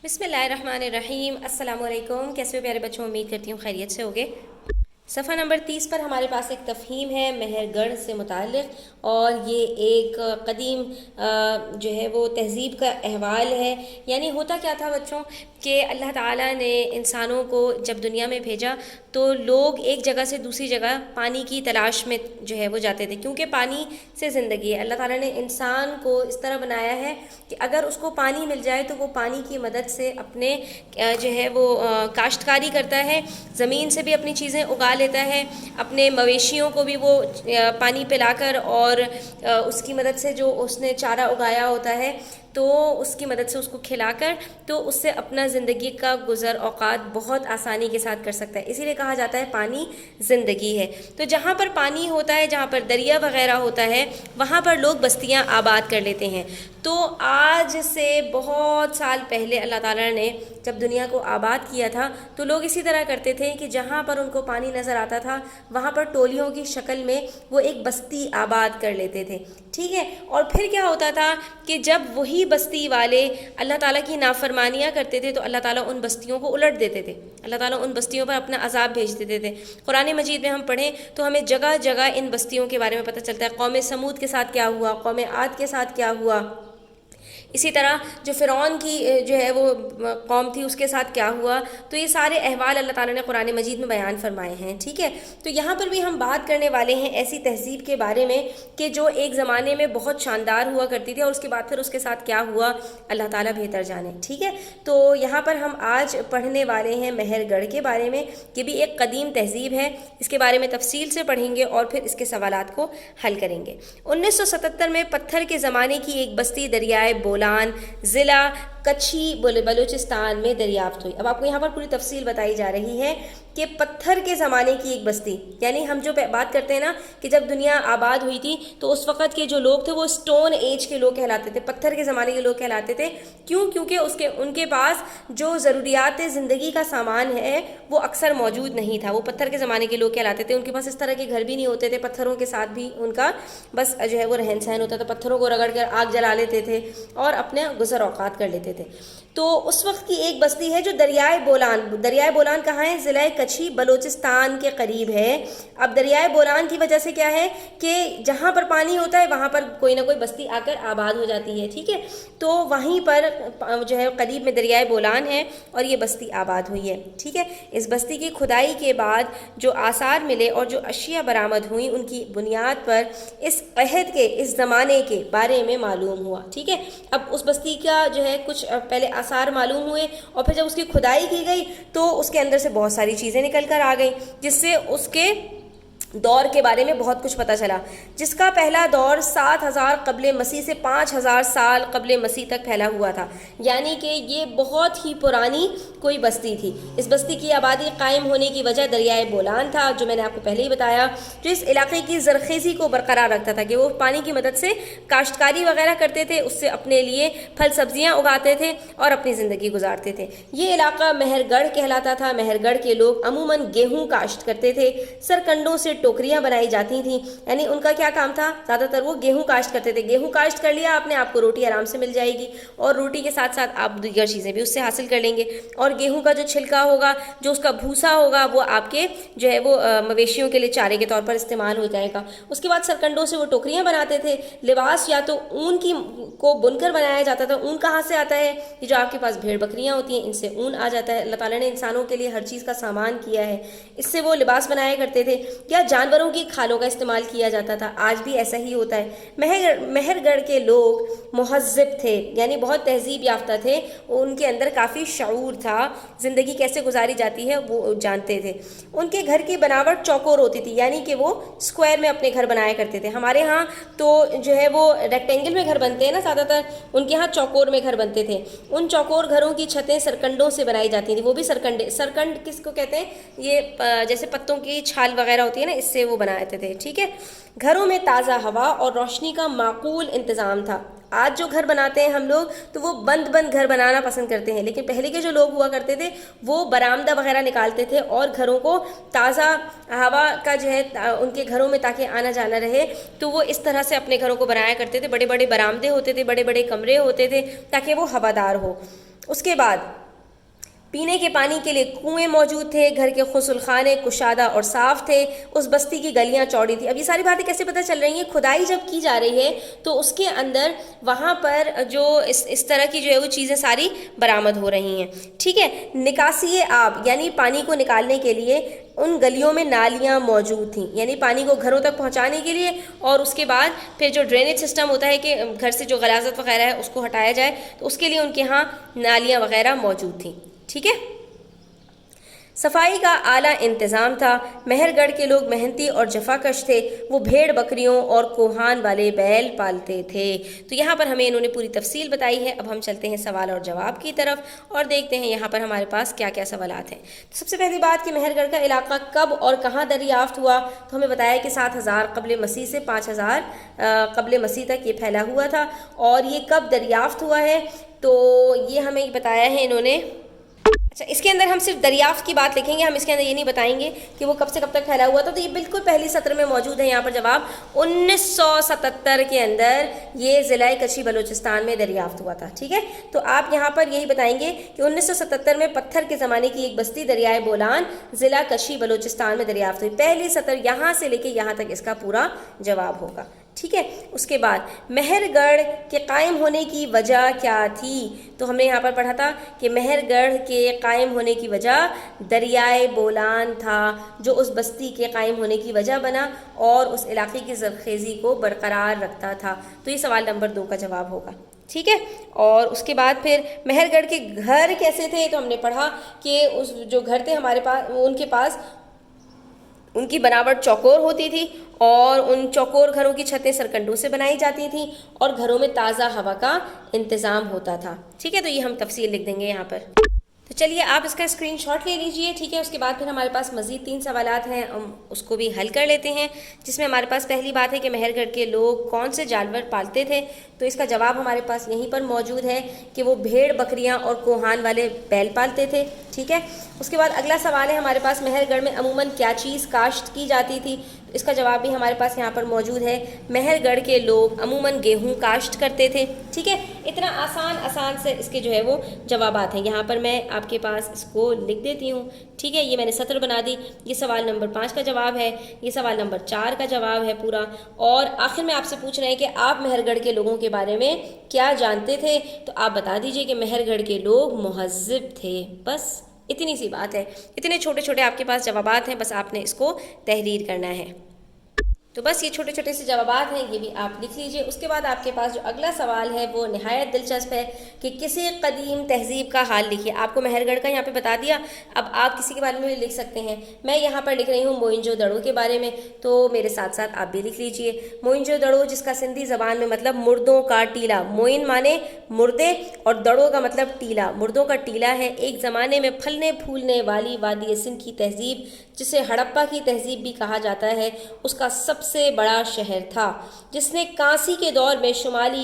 بسم اللہ الرحمن الرحیم۔ السلام علیکم، کیسے ہو پیارے بچوں؟ امید کرتی ہوں خیریت سے ہوگے۔ صفحہ نمبر 30 پر ہمارے پاس ایک تفہیم ہے مہر گڑھ سے متعلق، اور یہ ایک قدیم جو ہے وہ تہذیب کا احوال ہے۔ یعنی ہوتا کیا تھا بچوں کہ اللہ تعالیٰ نے انسانوں کو جب دنیا میں بھیجا تو لوگ ایک جگہ سے دوسری جگہ پانی کی تلاش میں جو ہے وہ جاتے تھے، کیونکہ پانی سے زندگی ہے۔ اللہ تعالیٰ نے انسان کو اس طرح بنایا ہے کہ اگر اس کو پانی مل جائے تو وہ پانی کی مدد سے اپنے جو ہے وہ کاشتکاری کرتا ہے، زمین سے بھی اپنی چیزیں اگا لیتا ہے، اپنے مویشیوں کو بھی وہ پانی پلا کر اور اس کی مدد سے جو اس نے چارہ اگایا ہوتا ہے تو اس کی مدد سے اس کو کھلا کر تو اس سے اپنا زندگی کا گزر اوقات بہت آسانی کے ساتھ کر سکتا ہے۔ اسی لیے کہا جاتا ہے پانی زندگی ہے۔ تو جہاں پر پانی ہوتا ہے، جہاں پر دریا وغیرہ ہوتا ہے، وہاں پر لوگ بستیاں آباد کر لیتے ہیں۔ تو آج سے بہت سال پہلے اللہ تعالیٰ نے جب دنیا کو آباد کیا تھا تو لوگ اسی طرح کرتے تھے کہ جہاں پر ان کو پانی نظر آتا تھا وہاں پر ٹولیوں کی شکل میں وہ ایک بستی آباد کر لیتے تھے، ٹھیک ہے۔ اور پھر کیا ہوتا تھا کہ جب وہی بستی والے اللہ تعالیٰ کی نافرمانیاں کرتے تھے تو اللہ تعالیٰ ان بستیوں کو الٹ دیتے تھے، اللہ تعالیٰ ان بستیوں پر اپنا عذاب بھیج دیتے تھے۔ قرآن مجید میں ہم پڑھیں تو ہمیں جگہ جگہ ان بستیوں کے بارے میں پتہ چلتا ہے، قوم سمود کے ساتھ کیا ہوا، قوم عاد کے ساتھ کیا ہوا، اسی طرح جو فرعون کی جو ہے وہ قوم تھی اس کے ساتھ کیا ہوا۔ تو یہ سارے احوال اللہ تعالیٰ نے قرآن مجید میں بیان فرمائے ہیں، ٹھیک ہے۔ تو یہاں پر بھی ہم بات کرنے والے ہیں ایسی تہذیب کے بارے میں کہ جو ایک زمانے میں بہت شاندار ہوا کرتی تھی، اور اس کے بعد پھر اس کے ساتھ کیا ہوا اللہ تعالیٰ بہتر جانے، ٹھیک ہے۔ تو یہاں پر ہم آج پڑھنے والے ہیں مہر گڑھ کے بارے میں، کہ بھی ایک قدیم تہذیب ہے، اس کے بارے میں تفصیل سے پڑھیں گے اور پھر اس کے سوالات کو حل کریں گے۔ 1977 میں پتھر کے زمانے کی ایک بستی دریائے بولان ضلع کچھی بلوچستان میں دریافت ہوئی۔ اب آپ کو یہاں پر پوری تفصیل بتائی جا رہی ہے کہ پتھر کے زمانے کی ایک بستی، یعنی ہم جو بات کرتے ہیں نا کہ جب دنیا آباد ہوئی تھی تو اس وقت کے جو لوگ تھے وہ اسٹون ایج کے لوگ کہلاتے تھے، پتھر کے زمانے کے لوگ کہلاتے تھے۔ کیوں؟ کیونکہ ان کے پاس جو ضروریات زندگی کا سامان ہے وہ اکثر موجود نہیں تھا، وہ پتھر کے زمانے کے لوگ کہلاتے تھے۔ ان کے پاس اس طرح کے گھر بھی نہیں ہوتے تھے، پتھروں کے ساتھ بھی ان کا بس جو ہے وہ رہن سہن ہوتا تھا، پتھروں کو رگڑ کر آگ جلا لیتے تھے اور اپنے گزر اوقات کر لیتے تھے۔ تو اس وقت کی ایک بستی ہے جو دریائے بولان کہاں ہے؟ ضلع کچھی بلوچستان کے قریب ہے۔ اب دریائے بولان کی وجہ سے کیا ہے کہ جہاں پر پانی ہوتا ہے وہاں پر کوئی نہ کوئی بستی آ کر آباد ہو جاتی ہے، ٹھیک ہے۔ تو وہیں پر جو ہے قریب میں دریائے بولان ہے اور یہ بستی آباد ہوئی ہے، ٹھیک ہے۔ اس بستی کی کھدائی کے بعد جو آثار ملے اور جو اشیاء برآمد ہوئیں ان کی بنیاد پر اس عہد کے، اس زمانے کے بارے میں معلوم ہوا، ٹھیک ہے۔ اب اس بستی کا جو ہے کچھ پہلے آثار معلوم ہوئے اور پھر جب اس کی کھدائی کی گئی تو اس کے اندر سے بہت ساری چیزیں نکل کر آ گئیں، جس سے اس کے دور کے بارے میں بہت کچھ پتہ چلا، جس کا پہلا دور 7000 قبل مسیح سے 5000 سال قبل مسیح تک پھیلا ہوا تھا، یعنی کہ یہ بہت ہی پرانی کوئی بستی تھی۔ اس بستی کی آبادی قائم ہونے کی وجہ دریائے بولان تھا، جو میں نے آپ کو پہلے ہی بتایا، جو اس علاقے کی زرخیزی کو برقرار رکھتا تھا کہ وہ پانی کی مدد سے کاشتکاری وغیرہ کرتے تھے، اس سے اپنے لیے پھل سبزیاں اگاتے تھے اور اپنی زندگی گزارتے تھے۔ یہ علاقہ مہر گڑھ کہلاتا تھا۔ مہر گڑھ کے لوگ عموماً گیہوں کاشت کرتے تھے، سرکنڈوں سے ٹوکریاں بنائی جاتی تھیں، یعنی ان کا کیا کام تھا؟ زیادہ تر وہ گیہوں کاشت کرتے تھے۔ گیہوں کاشت کر لیا آپ کو روٹی آرام سے مل جائے گی، اور روٹی کے ساتھ ساتھ آپ دیگر چیزیں بھی اس سے حاصل کر لیں گے، اور گیہوں کا جو چھلکا ہوگا، جو اس کا بھوسا ہوگا، وہ آپ کے جو ہے وہ مویشیوں کے لیے چارے کے طور پر استعمال ہو جائے گا۔ اس کے بعد سرکنڈوں سے وہ ٹوکریاں بناتے تھے۔ لباس یا تو اون کو بن کر بنایا جاتا تھا۔ اون کہاں سے آتا ہے؟ یہ جو آپ کے پاس بھیڑ بکریاں ہوتی ہیں ان سے اون آ جاتا ہے۔ اللہ تعالیٰ نے انسانوں کے لیے ہر چیز کا سامان کیا ہے، اس سے وہ لباس بنایا کرتے تھے، یا جانوروں کی کھالوں کا استعمال کیا جاتا تھا۔ آج بھی ایسا ہی ہوتا ہے۔ مہر گڑھ کے لوگ مہذب تھے، یعنی بہت تہذیب یافتہ تھے، ان کے اندر کافی شعور تھا، زندگی کیسے گزاری جاتی ہے وہ جانتے تھے۔ ان کے گھر کی بناوٹ چوکور ہوتی تھی، یعنی کہ وہ اسکوائر میں اپنے گھر بنایا کرتے تھے۔ ہمارے ہاں تو جو ہے وہ ریکٹینگل میں گھر بنتے ہیں نا زیادہ تر، ان کے ہاں چوکور میں گھر بنتے تھے۔ ان چوکور گھروں کی چھتیں سرکنڈوں سے بنائی جاتی تھیں، وہ بھی سرکنڈ کس کو کہتے ہیں؟ یہ جیسے پتوں کی چھال وغیرہ ہوتی ہے نا، اس سے وہ بناتے تھے، ٹھیک ہے۔ گھروں میں تازہ ہوا اور روشنی کا معقول انتظام تھا۔ آج جو گھر بناتے ہیں ہم لوگ تو وہ بند گھر بنانا پسند کرتے ہیں، لیکن پہلے کے جو لوگ ہوا کرتے تھے وہ برآمدہ وغیرہ نکالتے تھے اور گھروں کو تازہ ہوا کا جو ہے ان کے گھروں میں تاکہ آنا جانا رہے، تو وہ اس طرح سے اپنے گھروں کو بنایا کرتے تھے۔ بڑے بڑے برآمدے ہوتے تھے، بڑے بڑے کمرے ہوتے تھے تاکہ وہ ہوادار ہو۔ اس کے بعد پینے کے پانی کے لیے کنویں موجود تھے، گھر کے غسل خانے کشادہ اور صاف تھے، اس بستی کی گلیاں چوڑی تھی۔ اب یہ ساری باتیں کیسے پتہ چل رہی ہیں؟ کھدائی جب کی جا رہی ہے تو اس کے اندر وہاں پر جو اس طرح کی جو ہے وہ چیزیں ساری برآمد ہو رہی ہیں، ٹھیک ہے۔ نکاسی آب یعنی پانی کو نکالنے کے لیے ان گلیوں میں نالیاں موجود تھیں، یعنی پانی کو گھروں تک پہنچانے کے لیے، اور اس کے بعد پھر جو ڈرینیج سسٹم ہوتا ہے کہ گھر سے جو غلاظت وغیرہ ہے اس کو ہٹایا جائے، تو اس کے لیے ان کے ہاں نالیاں وغیرہ موجود تھیں، ٹھیک ہے۔ صفائی کا اعلیٰ انتظام تھا۔ مہر گڑھ کے لوگ محنتی اور جفاکش تھے، وہ بھیڑ بکریوں اور کوہان والے بیل پالتے تھے۔ تو یہاں پر ہمیں انہوں نے پوری تفصیل بتائی ہے۔ اب ہم چلتے ہیں سوال اور جواب کی طرف اور دیکھتے ہیں یہاں پر ہمارے پاس کیا کیا سوالات ہیں۔ تو سب سے پہلی بات کہ مہر گڑھ کا علاقہ کب اور کہاں دریافت ہوا، تو ہمیں بتایا کہ 7000 قبل مسیح سے 5000 قبل مسیح تک یہ پھیلا ہوا تھا، اور یہ کب دریافت ہوا ہے تو یہ ہمیں بتایا ہے انہوں نے۔ اچھا، اس کے اندر ہم صرف دریافت کی بات لکھیں گے، ہم اس کے اندر یہ نہیں بتائیں گے کہ وہ کب سے کب تک پھیلا ہوا تھا۔ تو یہ بالکل پہلی سطر میں موجود ہے یہاں پر جواب، 1977 کے اندر یہ ضلع کچھی بلوچستان میں دریافت ہوا تھا، ٹھیک ہے۔ تو آپ یہاں پر یہی بتائیں گے کہ 1977 میں پتھر کے زمانے کی ایک بستی دریائے بولان ضلع کچھی بلوچستان میں دریافت ہوئی۔ پہلی سطر یہاں سے لے کے یہاں تک اس کا پورا جواب ہوگا، ٹھیک ہے۔ اس کے بعد مہر گڑھ کے قائم ہونے کی وجہ کیا تھی، تو ہم نے یہاں پر پڑھا تھا کہ مہر گڑھ کے قائم ہونے کی وجہ دریائے بولان تھا، جو اس بستی کے قائم ہونے کی وجہ بنا اور اس علاقے کی زرخیزی کو برقرار رکھتا تھا۔ تو یہ سوال نمبر 2 کا جواب ہوگا، ٹھیک ہے۔ اور اس کے بعد پھر مہر گڑھ کے گھر کیسے تھے، تو ہم نے پڑھا کہ اس جو گھر تھے ہمارے پاس، ان کے پاس ان کی بناوٹ چوکور ہوتی تھی، اور ان چوکور گھروں کی چھتیں سرکنڈوں سے بنائی جاتی تھیں، اور گھروں میں تازہ ہوا کا انتظام ہوتا تھا، ٹھیک ہے۔ تو یہ ہم تفصیل لکھ دیں گے یہاں پر۔ تو چلیے آپ اس کا اسکرین شاٹ لے لیجئے، ٹھیک ہے۔ اس کے بعد پھر ہمارے پاس مزید 3 سوالات ہیں، ہم اس کو بھی حل کر لیتے ہیں، جس میں ہمارے پاس پہلی بات ہے کہ مہر گڑھ کے لوگ کون سے جانور پالتے تھے، تو اس کا جواب ہمارے پاس یہیں پر موجود ہے کہ وہ بھیڑ بکریاں اور کوہان والے بیل پالتے تھے، ٹھیک ہے۔ اس کے بعد اگلا سوال ہے ہمارے پاس مہر گڑھ میں عموماً کیا چیز کاشت کی جاتی تھی، تو اس کا جواب بھی ہمارے پاس یہاں پر موجود ہے، مہر گڑھ کے لوگ عموماً گیہوں کاشت کرتے تھے، ٹھیک ہے۔ اتنا آسان سے اس کے جو ہے وہ جوابات ہیں، یہاں پر میں آپ کے پاس اس کو لکھ دیتی ہوں، ٹھیک ہے۔ یہ میں نے سطر بنا دی، یہ سوال نمبر 5 کا جواب ہے، یہ سوال نمبر 4 کا جواب ہے پورا، اور آخر میں آپ سے پوچھ رہے ہیں کہ آپ مہر گڑھ کے لوگوں کے بارے میں کیا جانتے تھے، تو آپ بتا دیجئے کہ مہر گڑھ کے لوگ مہذب تھے، بس اتنی سی بات ہے۔ اتنے چھوٹے چھوٹے آپ کے پاس جوابات ہیں، بس آپ نے اس کو تحریر کرنا ہے۔ تو بس یہ چھوٹے چھوٹے سے جوابات ہیں، یہ بھی آپ لکھ لیجئے۔ اس کے بعد آپ کے پاس جو اگلا سوال ہے وہ نہایت دلچسپ ہے کہ کسی قدیم تہذیب کا حال لکھیے۔ آپ کو مہر گڑھ کا یہاں پہ بتا دیا، اب آپ کسی کے بارے میں بھی لکھ سکتے ہیں۔ میں یہاں پر لکھ رہی ہوں موئنجو دڑو کے بارے میں، تو میرے ساتھ ساتھ آپ بھی لکھ لیجئے۔ موئنجو دڑو، جس کا سندھی زبان میں مطلب مردوں کا ٹیلا، موئن مانے مردے اور دڑو کا مطلب ٹیلا، مردوں کا ٹیلا ہے۔ ایک زمانے میں پھلنے پھولنے والی وادی سندھ کی تہذیب، جسے ہڑپا کی تہذیب بھی کہا جاتا ہے، اس کا سب سے بڑا شہر تھا، جس نے کانسی کے دور میں شمال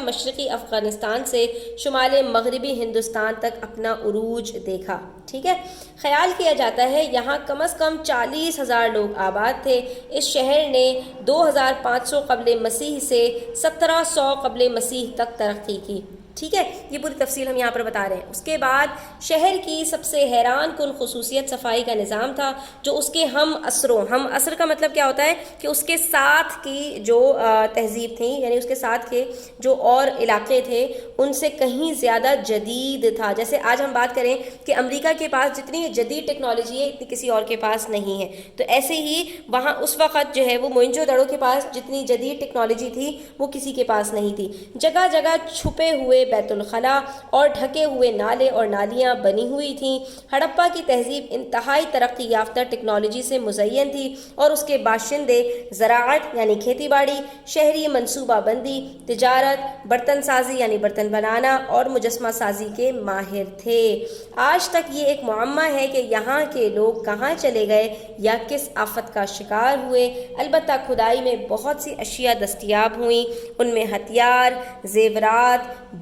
مشرقی افغانستان سے شمال مغربی ہندوستان تک اپنا عروج دیکھا، ٹھیک ہے۔ خیال کیا جاتا ہے یہاں کم از کم 40,000 لوگ آباد تھے۔ اس شہر نے 2500 قبل مسیح سے 1700 قبل مسیح تک ترقی کی، ٹھیک ہے۔ یہ پوری تفصیل ہم یہاں پر بتا رہے ہیں۔ اس کے بعد شہر کی سب سے حیران کن خصوصیت صفائی کا نظام تھا، جو اس کے ہم عصر کا مطلب کیا ہوتا ہے کہ اس کے ساتھ کی جو تہذیب تھی، یعنی اس کے ساتھ کے جو اور علاقے تھے ان سے کہیں زیادہ جدید تھا۔ جیسے آج ہم بات کریں کہ امریکہ کے پاس جتنی جدید ٹیکنالوجی ہے اتنی کسی اور کے پاس نہیں ہے، تو ایسے ہی وہاں اس وقت جو ہے وہ موئنجو دڑو کے پاس جتنی جدید ٹیکنالوجی تھی وہ کسی کے پاس نہیں تھی۔ جگہ جگہ چھپے ہوئے بیت الخلاء اور ڈھکے ہوئے نالے اور نالیاں بنی ہوئی تھیں۔ ہڑپا کی تہذیب انتہائی ترقی یافتہ ٹیکنالوجی سے مزین تھی، اور اس کے باشندے زراعت یعنی کھیتی باڑی، شہری منصوبہ بندی، تجارت، برتن سازی یعنی برتن بنانا اور مجسمہ سازی کے ماہر تھے۔ آج تک یہ ایک معمہ ہے کہ یہاں کے لوگ کہاں چلے گئے یا کس آفت کا شکار ہوئے۔ البتہ کھدائی میں بہت سی اشیاء دستیاب ہوئیں، ان میں ہتھیار، زیورات،